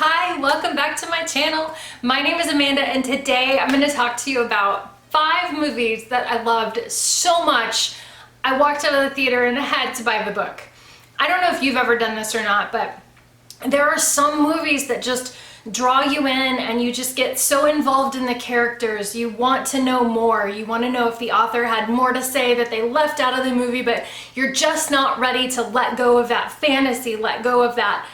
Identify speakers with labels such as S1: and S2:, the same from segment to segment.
S1: Hi, welcome back to my channel. My name is Amanda and today I'm going to talk to you about 5 movies that I loved so much I walked out of the theater and had to buy the book. I don't know if you've ever done this or not, but there are some movies that just draw you in and you just get so involved in the characters. You want to know more. You want to know if the author had more to say that they left out of the movie, but you're just not ready to let go of that fantasy, let go of that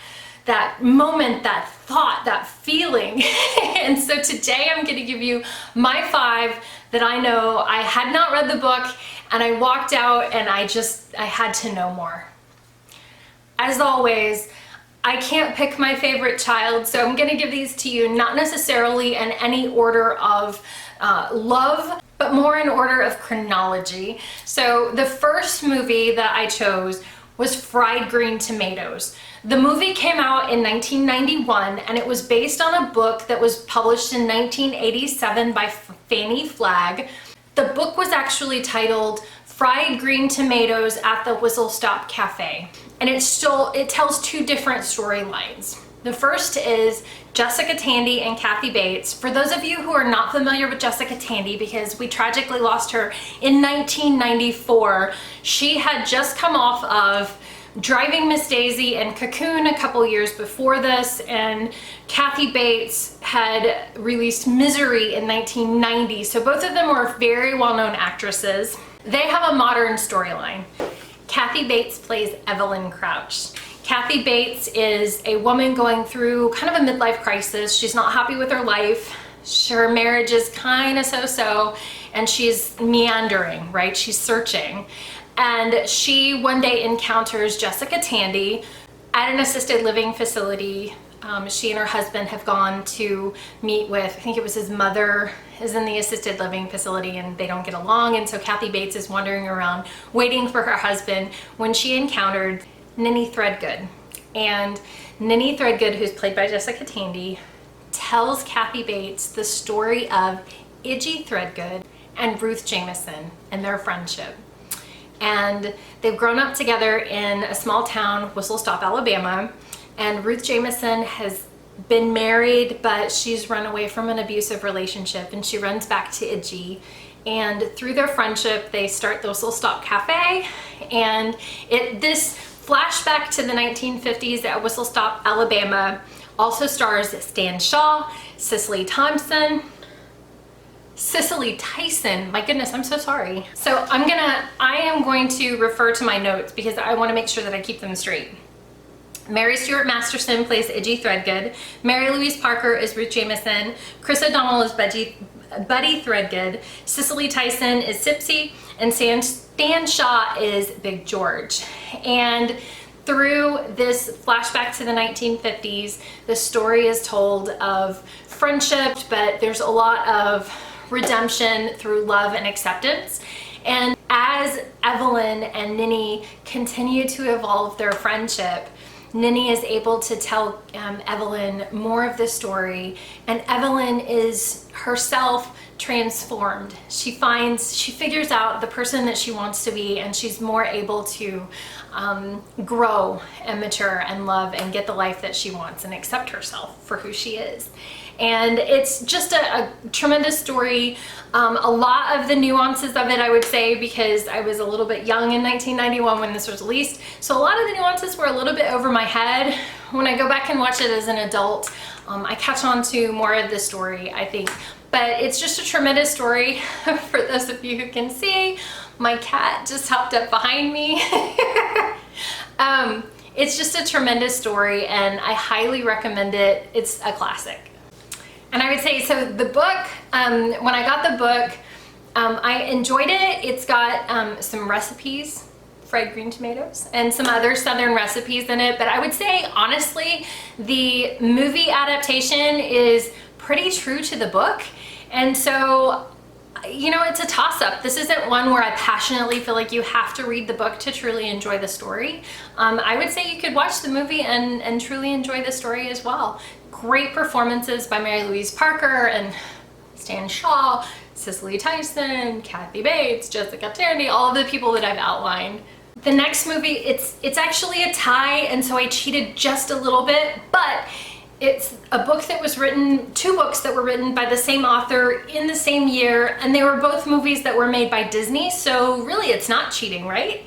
S1: moment, that thought, that feeling. And so today I'm going to give you my 5 that I know I had not read the book and I walked out and I had to know more. As always, I can't pick my favorite child, so I'm going to give these to you not necessarily in any order of love, but more in order of chronology. So the first movie that I chose was Fried Green Tomatoes. The movie came out in 1991 and it was based on a book that was published in 1987 by Fannie Flagg. The book was actually titled Fried Green Tomatoes at the Whistle Stop Cafe. And it tells 2 different storylines. The first is Jessica Tandy and Kathy Bates. For those of you who are not familiar with Jessica Tandy, because we tragically lost her in 1994, she had just come off of Driving Miss Daisy and Cocoon a couple years before this, and Kathy Bates had released Misery in 1990. So both of them were very well-known actresses. They have a modern storyline. Kathy Bates plays Evelyn Crouch. Kathy Bates is a woman going through kind of a midlife crisis. She's not happy with her life. Her marriage is kind of so-so, and she's meandering, right? She's searching. And she one day encounters Jessica Tandy at an assisted living facility. She and her husband have gone to meet with, I think it was his mother is in the assisted living facility, and they don't get along. And so Kathy Bates is wandering around waiting for her husband when she encountered Ninny Threadgood. And Ninny Threadgood, who's played by Jessica Tandy, tells Kathy Bates the story of Idgie Threadgood and Ruth Jameson and their friendship. And they've grown up together in a small town, Whistle Stop, Alabama. And Ruth Jameson has been married, but she's run away from an abusive relationship, and she runs back to Idgie. And through their friendship, they start the Whistle Stop Cafe. And this flashback to the 1950s at Whistle Stop, Alabama also stars Stan Shaw, Cicely Tyson, my goodness, I'm so sorry. So I am going to refer to my notes because I want to make sure that I keep them straight. Mary Stuart Masterson plays Idgie Threadgood. Mary Louise Parker is Ruth Jameson. Chris O'Donnell is Buddy Threadgood. Cicely Tyson is Sipsy. And Stan Shaw is Big George. And through this flashback to the 1950s, the story is told of friendship, but there's a lot of redemption through love and acceptance. And as Evelyn and Ninny continue to evolve their friendship, Ninny is able to tell Evelyn more of the story, and Evelyn is herself transformed. She figures out the person that she wants to be, and she's more able to grow and mature and love and get the life that she wants and accept herself for who she is. And it's just a tremendous story. A lot of the nuances of it, I would say, because I was a little bit young in 1991 when this was released, so a lot of the nuances were a little bit over my head. When I go back and watch it as an adult, I catch on to more of the story, I think. But it's just a tremendous story. For those of you who can see, my cat just hopped up behind me. It's just a tremendous story, and I highly recommend it. It's a classic. And I would say, so the book, when I got the book, I enjoyed it. It's got some recipes, fried green tomatoes, and some other Southern recipes in it. But I would say, honestly, the movie adaptation is pretty true to the book. And so, you know, it's a toss-up. This isn't one where I passionately feel like you have to read the book to truly enjoy the story. I would say you could watch the movie and truly enjoy the story as well. Great performances by Mary Louise Parker and Stan Shaw, Cicely Tyson, Kathy Bates, Jessica Tandy, all of the people that I've outlined. The next movie, it's actually a tie, and so I cheated just a little bit, but It's a book that was written, two books that were written by the same author in the same year, and they were both movies that were made by Disney, so really it's not cheating, right?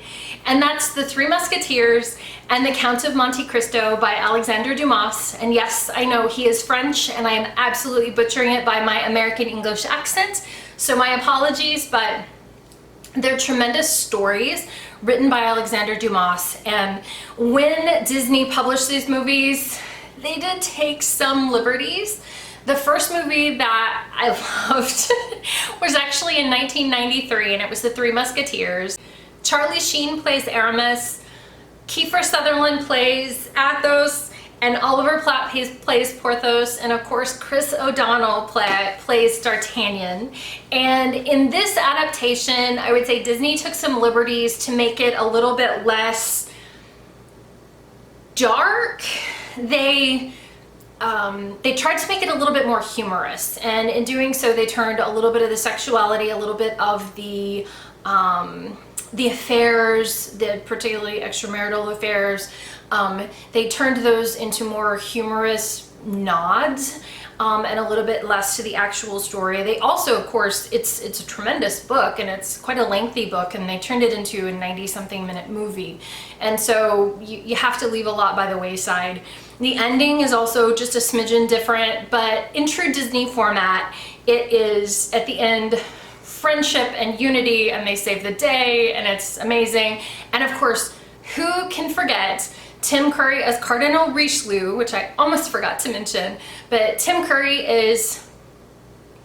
S1: And that's The Three Musketeers and The Count of Monte Cristo by Alexandre Dumas. And yes, I know he is French, and I am absolutely butchering it by my American English accent, so my apologies, but they're tremendous stories written by Alexandre Dumas. And when Disney published these movies, they did take some liberties. The first movie that I loved was actually in 1993, and it was The Three Musketeers. Charlie Sheen plays Aramis, Kiefer Sutherland plays Athos, and Oliver Platt plays Porthos, and of course Chris O'Donnell plays D'Artagnan. And in this adaptation, I would say Disney took some liberties to make it a little bit less dark. They tried to make it a little bit more humorous, and in doing so they turned a little bit of the sexuality, a little bit of the affairs, the particularly extramarital affairs, they turned those into more humorous nods, and a little bit less to the actual story. They also, of course, it's a tremendous book, and it's quite a lengthy book, and they turned it into a 90-something minute movie. And so you have to leave a lot by the wayside. The ending is also just a smidgen different, but in true Disney format, it is at the end friendship and unity, and they save the day, and it's amazing. And of course, who can forget Tim Curry as Cardinal Richelieu, which I almost forgot to mention, but Tim Curry is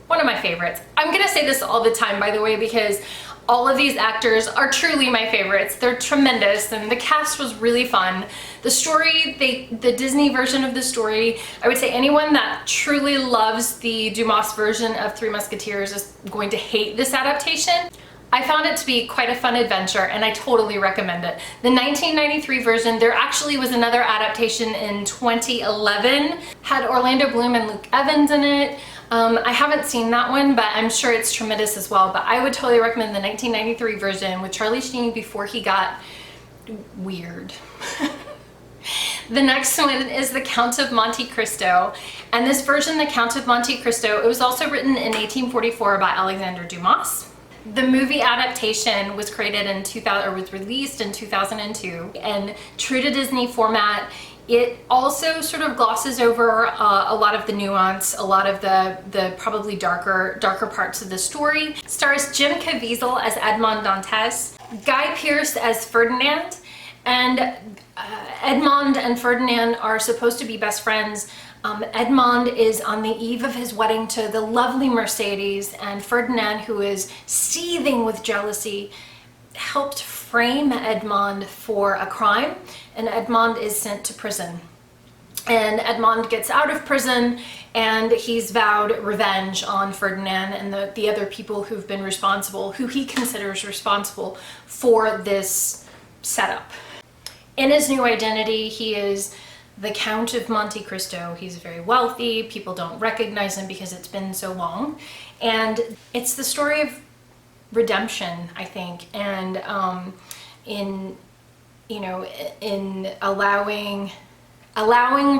S1: one of my favorites. I'm gonna say this all the time, by the way, because all of these actors are truly my favorites. They're tremendous, and the cast was really fun. The story, the Disney version of the story, I would say anyone that truly loves the Dumas version of Three Musketeers is going to hate this adaptation. I found it to be quite a fun adventure, and I totally recommend it. The 1993 version, there actually was another adaptation in 2011, had Orlando Bloom and Luke Evans in it. I haven't seen that one, but I'm sure it's tremendous as well. But I would totally recommend the 1993 version with Charlie Sheen before he got weird. The next one is The Count of Monte Cristo. And this version, The Count of Monte Cristo, it was also written in 1844 by Alexandre Dumas. The movie adaptation was created in 2000, or was released in 2002, and true to Disney format, it also sort of glosses over a lot of the nuance, a lot of the probably darker parts of the story. It stars Jim Caviezel as Edmond Dantes, Guy Pearce as Ferdinand, and Edmond and Ferdinand are supposed to be best friends. Edmond is on the eve of his wedding to the lovely Mercedes, and Ferdinand, who is seething with jealousy, helped frame Edmond for a crime, and Edmond is sent to prison. And Edmond gets out of prison, and he's vowed revenge on Ferdinand and the other people who've been responsible, who he considers responsible for this setup. In his new identity, he is the Count of Monte Cristo. He's very wealthy. People don't recognize him because it's been so long. And it's the story of redemption, I think, and in allowing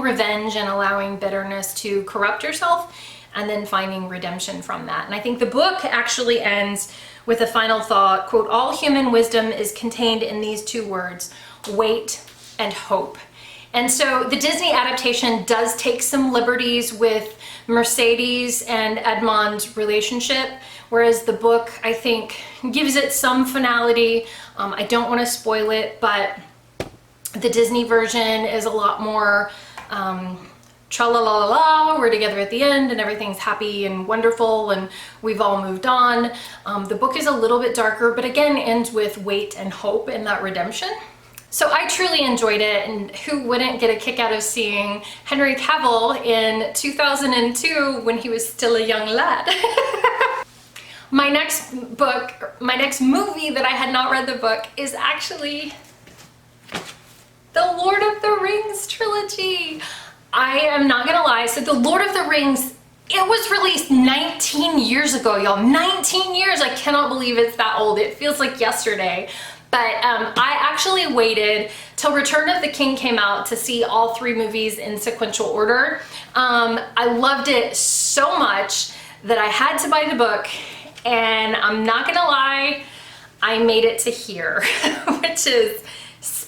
S1: revenge and allowing bitterness to corrupt yourself, and then finding redemption from that. And I think the book actually ends with a final thought, quote, "All human wisdom is contained in these two words, wait and hope." And so the Disney adaptation does take some liberties with Mercedes and Edmond's relationship, whereas the book, I think, gives it some finality. I don't want to spoil it, but the Disney version is a lot more tra-la-la-la-la, we're together at the end and everything's happy and wonderful and we've all moved on. The book is a little bit darker, but again ends with wait and hope and that redemption. So I truly enjoyed it, and who wouldn't get a kick out of seeing Henry Cavill in 2002 when he was still a young lad. My next movie that I had not read the book is actually the Lord of the Rings trilogy. I am not gonna lie, so the Lord of the Rings, it was released 19 years ago, y'all. 19 years, I cannot believe it's that old. It feels like yesterday. But I actually waited till Return of the King came out to see all three movies in sequential order. I loved it so much that I had to buy the book, and I'm not gonna lie, I made it to here, which is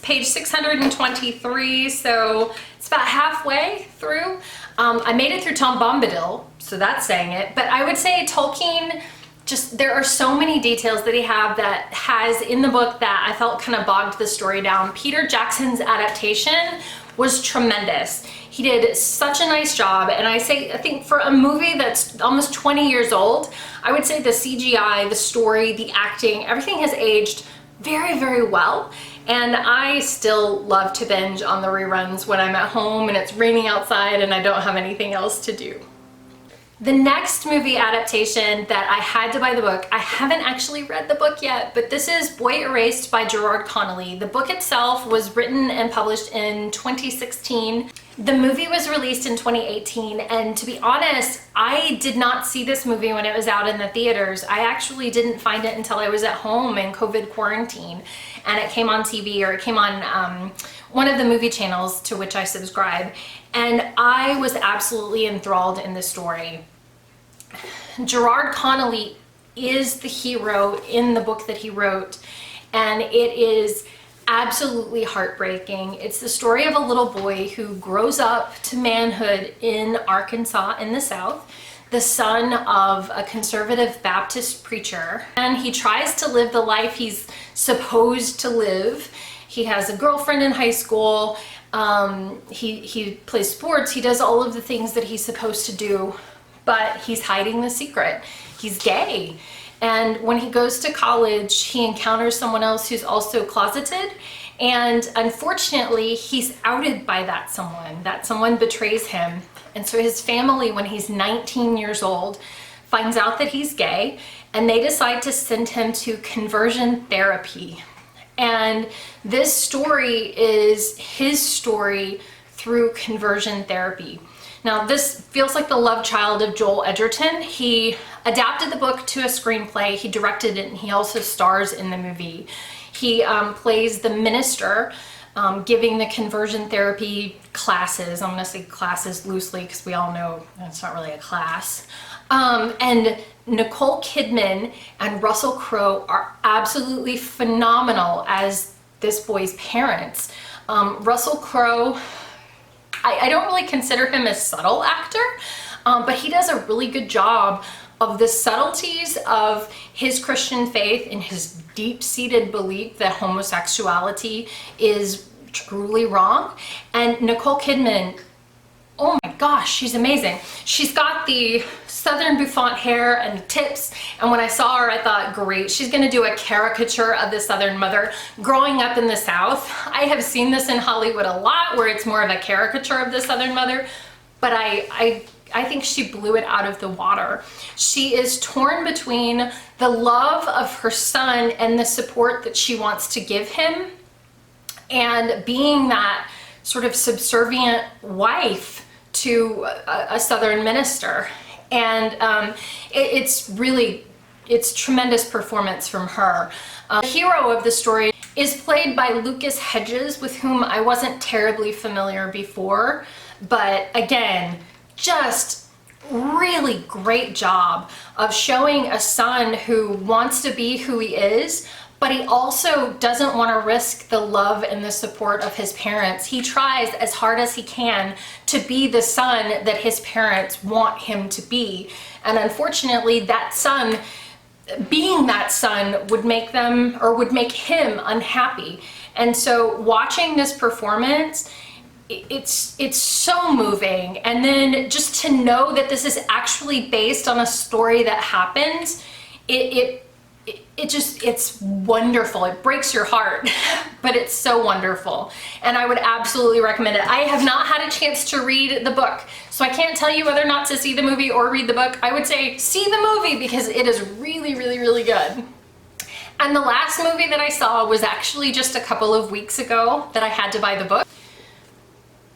S1: page 623, so it's about halfway through. I made it through Tom Bombadil, so that's saying it, but I would say Tolkien, just there are so many details that he has in the book that I felt kind of bogged the story down. Peter Jackson's adaptation was tremendous. He did such a nice job, and I think for a movie that's almost 20 years old, I would say the CGI, the story, the acting, everything has aged very, very well. And I still love to binge on the reruns when I'm at home and it's raining outside and I don't have anything else to do. The next movie adaptation that I had to buy the book, I haven't actually read the book yet, but this is Boy Erased by Gerard Connolly. The book itself was written and published in 2016. The movie was released in 2018, and to be honest, I did not see this movie when it was out in the theaters. I actually didn't find it until I was at home in COVID quarantine, and it came on TV, or it came on one of the movie channels to which I subscribe, and I was absolutely enthralled in the story. Gerard Connolly is the hero in the book that he wrote, and it is absolutely heartbreaking. It's the story of a little boy who grows up to manhood in Arkansas in the South, the son of a conservative Baptist preacher, and he tries to live the life he's supposed to live. He has a girlfriend in high school, he plays sports, he does all of the things that he's supposed to do, but he's hiding the secret. He's gay. And when he goes to college, he encounters someone else who's also closeted, and unfortunately, he's outed by that someone. That someone betrays him. And so his family, when he's 19 years old, finds out that he's gay, and they decide to send him to conversion therapy. And this story is his story through conversion therapy. Now, this feels like the love child of Joel Edgerton. He adapted the book to a screenplay, he directed it, and he also stars in the movie. He plays the minister giving the conversion therapy classes. I'm gonna say classes loosely because we all know it's not really a class. And Nicole Kidman and Russell Crowe are absolutely phenomenal as this boy's parents. Russell Crowe, I don't really consider him a subtle actor, but he does a really good job of the subtleties of his Christian faith and his deep-seated belief that homosexuality is truly wrong. And Nicole Kidman, oh my gosh, she's amazing. She's got the Southern bouffant hair and the tips, and when I saw her, I thought, great, she's gonna do a caricature of the Southern mother. Growing up in the South, I have seen this in Hollywood a lot, where it's more of a caricature of the Southern mother, but I think she blew it out of the water. She is torn between the love of her son and the support that she wants to give him, and being that sort of subservient wife to a Southern minister. And it's tremendous performance from her. The hero of the story is played by Lucas Hedges, with whom I wasn't terribly familiar before, but again, just really great job of showing a son who wants to be who he is, but he also doesn't want to risk the love and the support of his parents. He tries as hard as he can to be the son that his parents want him to be. And unfortunately, that son, being that son, would make them, or would make him, unhappy. And so watching this performance, it's so moving. And then just to know that this is actually based on a story that happened, it's wonderful. It breaks your heart, but it's so wonderful. And I would absolutely recommend it. I have not had a chance to read the book, so I can't tell you whether or not to see the movie or read the book. I would say see the movie because it is really, really, really good. And the last movie that I saw was actually just a couple of weeks ago that I had to buy the book.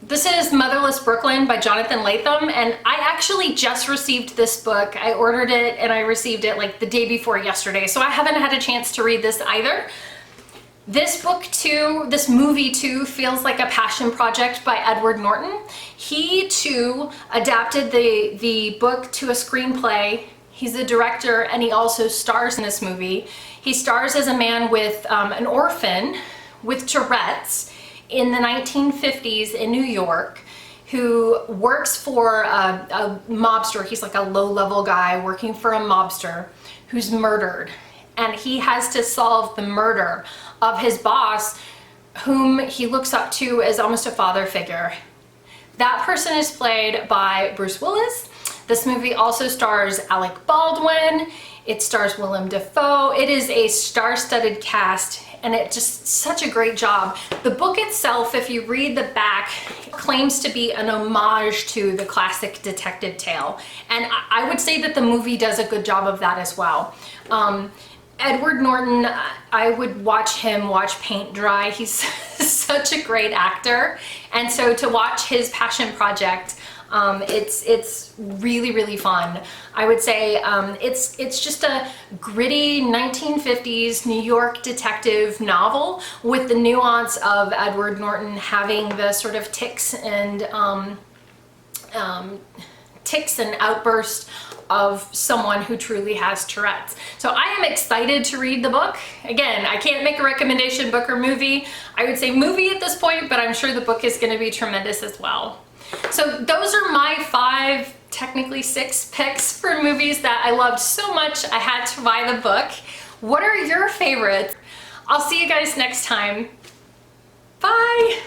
S1: This is Motherless Brooklyn by Jonathan Latham, and I actually just received this book. I ordered it and I received it like the day before yesterday, so I haven't had a chance to read this either. This book too, this movie too, feels like a passion project by Edward Norton. He too adapted the book to a screenplay. He's the director and he also stars in this movie. He stars as a man with an orphan with Tourette's in the 1950s in New York, who works for a mobster. He's like a low-level guy working for a mobster who's murdered. And he has to solve the murder of his boss, whom he looks up to as almost a father figure. That person is played by Bruce Willis. This movie also stars Alec Baldwin. It stars Willem Dafoe. It is a star-studded cast, and it just such a great job. The book itself, if you read the back, claims to be an homage to the classic detective tale. And I would say that the movie does a good job of that as well. Edward Norton, I would watch him watch paint dry. He's such a great actor. And so to watch his passion project, it's really, really fun. I would say it's just a gritty 1950s New York detective novel with the nuance of Edward Norton having the sort of tics and outbursts of someone who truly has Tourette's. So I am excited to read the book. Again, I can't make a recommendation, book or movie. I would say movie at this point, but I'm sure the book is going to be tremendous as well. So those are my 5, technically 6 picks for movies that I loved so much I had to buy the book. What are your favorites? I'll see you guys next time. Bye!